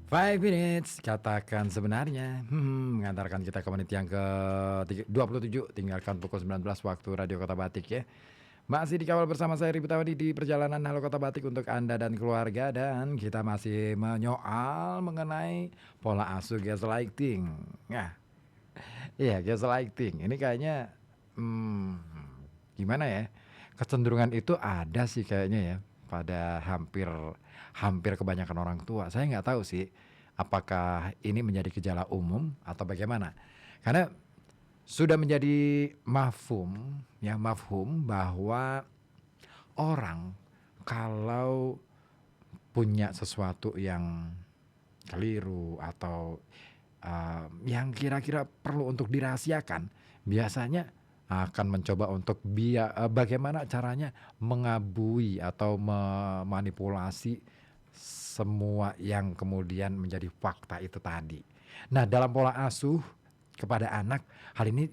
Five minutes, katakan sebenarnya, mengantarkan kita ke menit yang ke-27, tinggalkan pukul 19 waktu Radio Kota Batik ya. Masih dikawal bersama saya Ribut Awadi di perjalanan Halo Kota Batik untuk Anda dan keluarga. Dan kita masih menyoal mengenai pola asuh gaslighting. Nah, iya gaslighting, ini kayaknya gimana ya, kecenderungan itu ada sih kayaknya ya pada hampir hampir kebanyakan orang tua. Saya nggak tahu sih apakah ini menjadi gejala umum atau bagaimana. Karena sudah menjadi mafhum ya, mafhum bahwa orang kalau punya sesuatu yang keliru atau yang kira-kira perlu untuk dirahasiakan, biasanya akan mencoba untuk bagaimana caranya mengabui atau memanipulasi semua yang kemudian menjadi fakta itu tadi. Nah, dalam pola asuh kepada anak, hal ini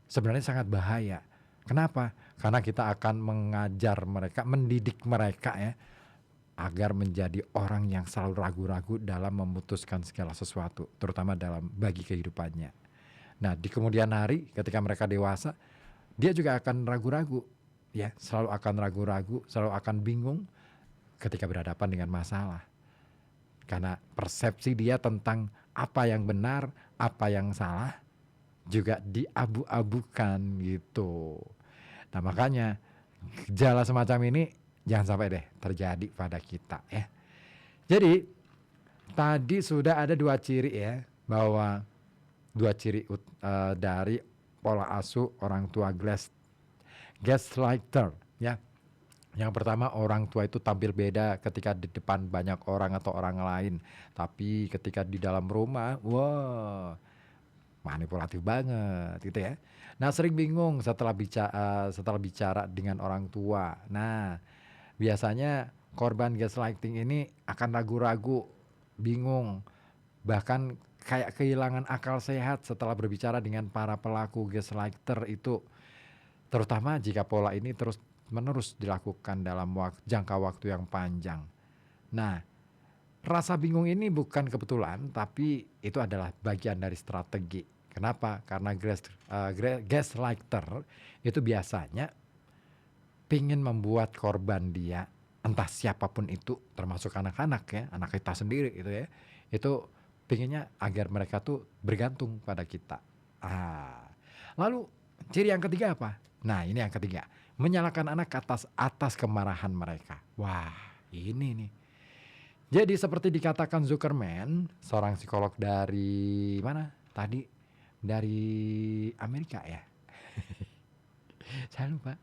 sebenarnya sangat bahaya. Kenapa? Karena kita akan mengajar mereka, mendidik mereka ya, agar menjadi orang yang selalu ragu-ragu dalam memutuskan segala sesuatu, terutama dalam bagi kehidupannya. Nah, di kemudian hari ketika mereka dewasa, dia juga akan ragu-ragu, ya, selalu akan ragu-ragu, selalu akan bingung ketika berhadapan dengan masalah. Karena persepsi dia tentang apa yang benar, apa yang salah juga diabu-abukan gitu. Nah, makanya gejala semacam ini jangan sampai deh terjadi pada kita ya. Jadi tadi sudah ada dua ciri ya, bahwa dua ciri dari pola asuh orang tua gaslighter ya. Yang pertama, orang tua itu tampil beda ketika di depan banyak orang atau orang lain, tapi ketika di dalam rumah, wah, manipulatif banget gitu ya. Nah, sering bingung setelah bicara dengan orang tua. Nah, biasanya korban gaslighting ini akan ragu-ragu, bingung, bahkan kayak kehilangan akal sehat setelah berbicara dengan para pelaku gaslighter itu, terutama jika pola ini terus-menerus dilakukan dalam jangka waktu yang panjang. Nah, rasa bingung ini bukan kebetulan, tapi itu adalah bagian dari strategi. Kenapa? Karena gaslighter itu biasanya pingin membuat korban dia, entah siapapun itu, termasuk anak-anak ya, anak kita sendiri gitu ya, itu pinginnya agar mereka tuh bergantung pada kita. Lalu ciri yang ketiga apa? Nah, ini yang ketiga, menyalahkan anak atas kemarahan mereka. Wah, ini nih. Jadi seperti dikatakan Zuckerman, seorang psikolog dari mana tadi? Dari Amerika ya? Saya lupa.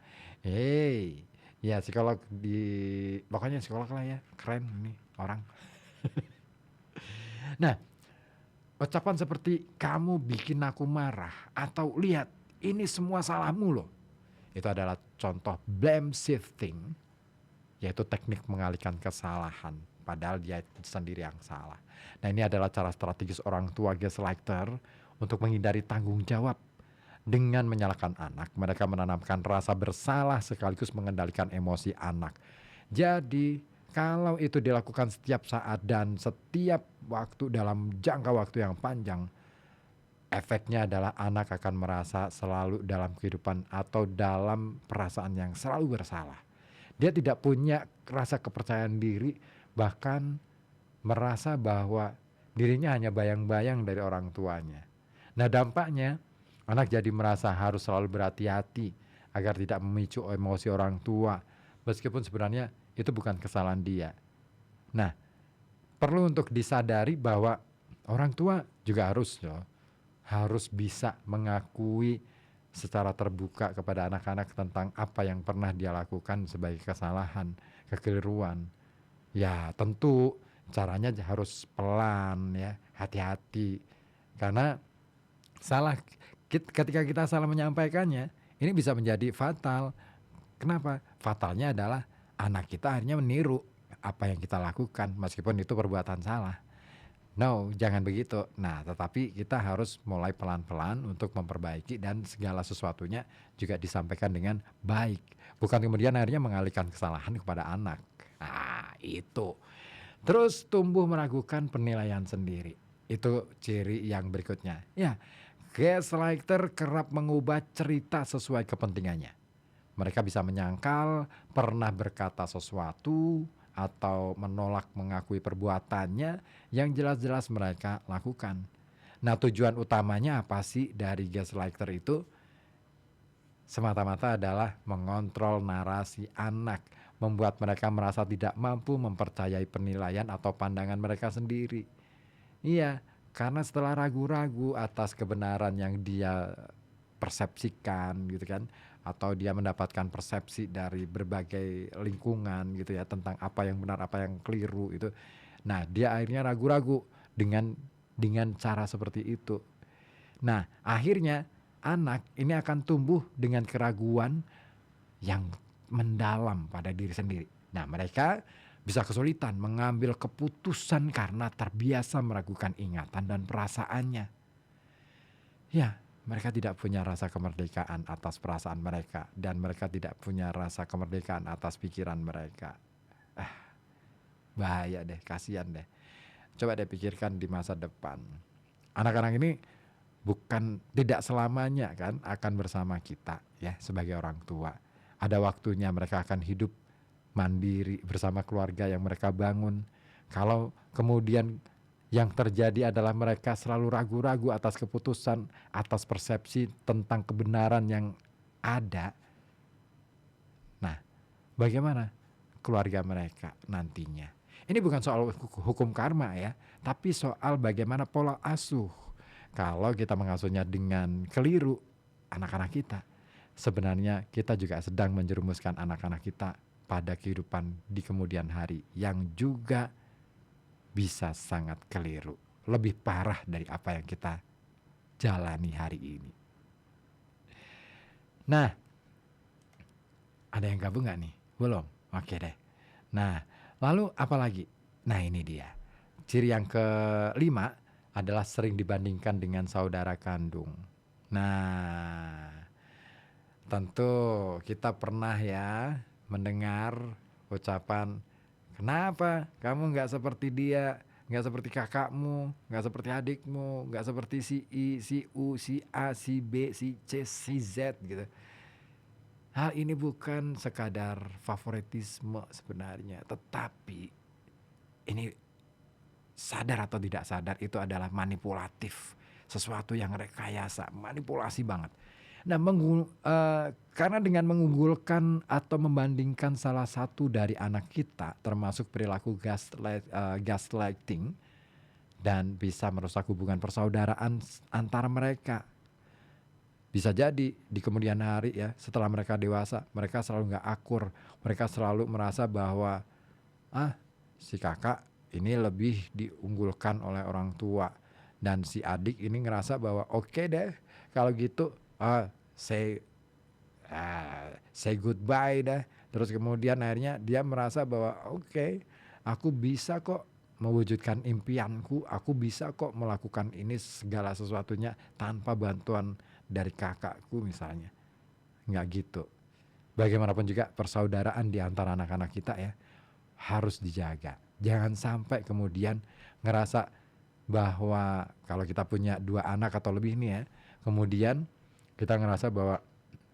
Ya psikolog pokoknya psikolog lah ya, keren nih orang. Nah, ucapan seperti kamu bikin aku marah atau lihat ini semua salahmu loh, itu adalah contoh blame shifting, yaitu teknik mengalihkan kesalahan padahal dia sendiri yang salah. Nah, ini adalah cara strategis orang tua gaslighter untuk menghindari tanggung jawab. Dengan menyalahkan anak, mereka menanamkan rasa bersalah sekaligus mengendalikan emosi anak. Jadi, kalau itu dilakukan setiap saat dan setiap waktu dalam jangka waktu yang panjang, efeknya adalah anak akan merasa selalu dalam kehidupan atau dalam perasaan yang selalu bersalah. Dia tidak punya rasa kepercayaan diri, bahkan merasa bahwa dirinya hanya bayang-bayang dari orang tuanya. Nah, dampaknya anak jadi merasa harus selalu berhati-hati agar tidak memicu emosi orang tua, meskipun sebenarnya itu bukan kesalahan dia. Nah, perlu untuk disadari bahwa orang tua juga harus bisa mengakui secara terbuka kepada anak-anak tentang apa yang pernah dia lakukan sebagai kesalahan, kekeliruan. Ya, tentu caranya harus pelan ya, hati-hati. Karena ketika kita salah menyampaikannya, ini bisa menjadi fatal. Kenapa? Fatalnya adalah anak kita akhirnya meniru apa yang kita lakukan meskipun itu perbuatan salah. No, jangan begitu. Nah, tetapi kita harus mulai pelan-pelan untuk memperbaiki dan segala sesuatunya juga disampaikan dengan baik. Bukan kemudian akhirnya mengalihkan kesalahan kepada anak. Nah, itu. Terus tumbuh meragukan penilaian sendiri. Itu ciri yang berikutnya. Ya, gaslighter kerap mengubah cerita sesuai kepentingannya. Mereka bisa menyangkal, pernah berkata sesuatu, atau menolak mengakui perbuatannya yang jelas-jelas mereka lakukan. Nah, tujuan utamanya apa sih dari gaslighter itu? Semata-mata adalah mengontrol narasi anak, membuat mereka merasa tidak mampu mempercayai penilaian atau pandangan mereka sendiri. Iya, karena setelah ragu-ragu atas kebenaran yang dia persepsikan gitu kan, atau dia mendapatkan persepsi dari berbagai lingkungan gitu ya tentang apa yang benar, apa yang keliru itu. Nah, dia akhirnya ragu-ragu dengan cara seperti itu. Nah, akhirnya anak ini akan tumbuh dengan keraguan yang mendalam pada diri sendiri. Nah, mereka bisa kesulitan mengambil keputusan karena terbiasa meragukan ingatan dan perasaannya. Ya, mereka tidak punya rasa kemerdekaan atas perasaan mereka dan mereka tidak punya rasa kemerdekaan atas pikiran mereka. Bahaya deh, kasihan deh. Coba deh pikirkan di masa depan. Anak-anak ini bukan tidak selamanya kan akan bersama kita ya sebagai orang tua. Ada waktunya mereka akan hidup mandiri bersama keluarga yang mereka bangun. Kalau kemudian yang terjadi adalah mereka selalu ragu-ragu atas keputusan, atas persepsi tentang kebenaran yang ada. Nah, bagaimana keluarga mereka nantinya? Ini bukan soal hukum karma ya, tapi soal bagaimana pola asuh. Kalau kita mengasuhnya dengan keliru anak-anak kita, sebenarnya kita juga sedang menjerumuskan anak-anak kita pada kehidupan di kemudian hari yang juga bisa sangat keliru. Lebih parah dari apa yang kita jalani hari ini. Nah, ada yang gabung gak nih? Belum? Oke deh. Nah, lalu apa lagi? Nah, ini dia. Ciri yang kelima adalah sering dibandingkan dengan saudara kandung. Nah, tentu kita pernah ya mendengar ucapan, kenapa kamu nggak seperti dia, nggak seperti kakakmu, nggak seperti adikmu, nggak seperti si I, si U, si A, si B, si C, si Z gitu. Hal ini bukan sekadar favoritisme sebenarnya, tetapi ini sadar atau tidak sadar itu adalah manipulatif, sesuatu yang rekayasa, manipulasi banget. Nah, karena dengan mengunggulkan atau membandingkan salah satu dari anak kita, termasuk perilaku gaslighting, dan bisa merusak hubungan persaudaraan antara mereka. Bisa jadi di kemudian hari ya, setelah mereka dewasa, mereka selalu nggak akur, mereka selalu merasa bahwa si kakak ini lebih diunggulkan oleh orang tua, dan si adik ini ngerasa bahwa oke deh kalau gitu, say say goodbye dah. Terus kemudian akhirnya dia merasa bahwa oke, aku bisa kok mewujudkan impianku, aku bisa kok melakukan ini segala sesuatunya tanpa bantuan dari kakakku misalnya. Nggak gitu. Bagaimanapun juga persaudaraan di antara anak-anak kita ya harus dijaga. Jangan sampai kemudian ngerasa bahwa kalau kita punya 2 anak atau lebih nih ya, kemudian kita ngerasa bahwa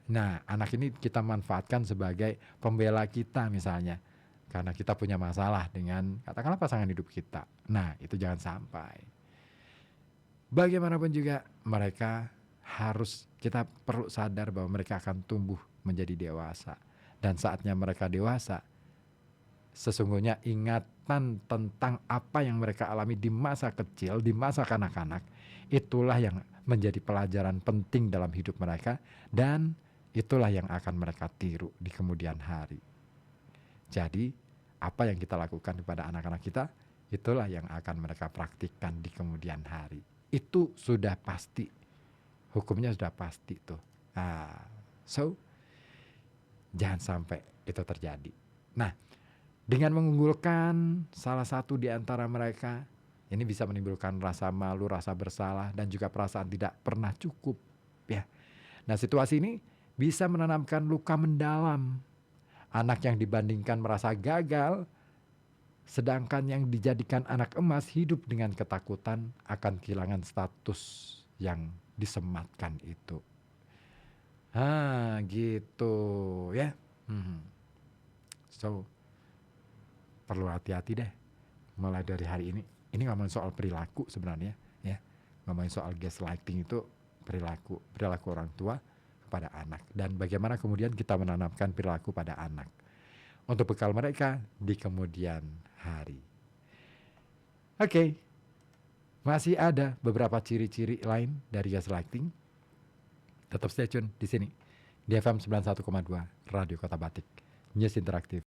nah anak ini kita manfaatkan sebagai pembela kita misalnya. Karena kita punya masalah dengan katakanlah pasangan hidup kita. Nah, itu jangan sampai. Bagaimanapun juga mereka kita perlu sadar bahwa mereka akan tumbuh menjadi dewasa. Dan saatnya mereka dewasa, sesungguhnya ingatan tentang apa yang mereka alami di masa kecil, di masa kanak-kanak, itulah yang menjadi pelajaran penting dalam hidup mereka dan itulah yang akan mereka tiru di kemudian hari. Jadi, apa yang kita lakukan kepada anak-anak kita, itulah yang akan mereka praktikkan di kemudian hari. Itu sudah pasti. Hukumnya sudah pasti tuh. So, jangan sampai itu terjadi. Nah, dengan mengunggulkan salah satu di antara mereka, ini bisa menimbulkan rasa malu, rasa bersalah, dan juga perasaan tidak pernah cukup. Ya. Nah, situasi ini bisa menanamkan luka mendalam. Anak yang dibandingkan merasa gagal, Sedangkan yang dijadikan anak emas hidup dengan ketakutan akan kehilangan status yang disematkan itu. Gitu ya. Mhm. So, perlu hati-hati deh mulai dari hari ini. Ini ngomongin soal perilaku sebenarnya ya. Ngomongin soal gaslighting itu perilaku orang tua kepada anak, dan bagaimana kemudian kita menanamkan perilaku pada anak untuk bekal mereka di kemudian hari. Oke, masih ada beberapa ciri-ciri lain dari gaslighting. Tetap stay tune di sini di FM 91,2 Radio Kota Batik, News Interaktif.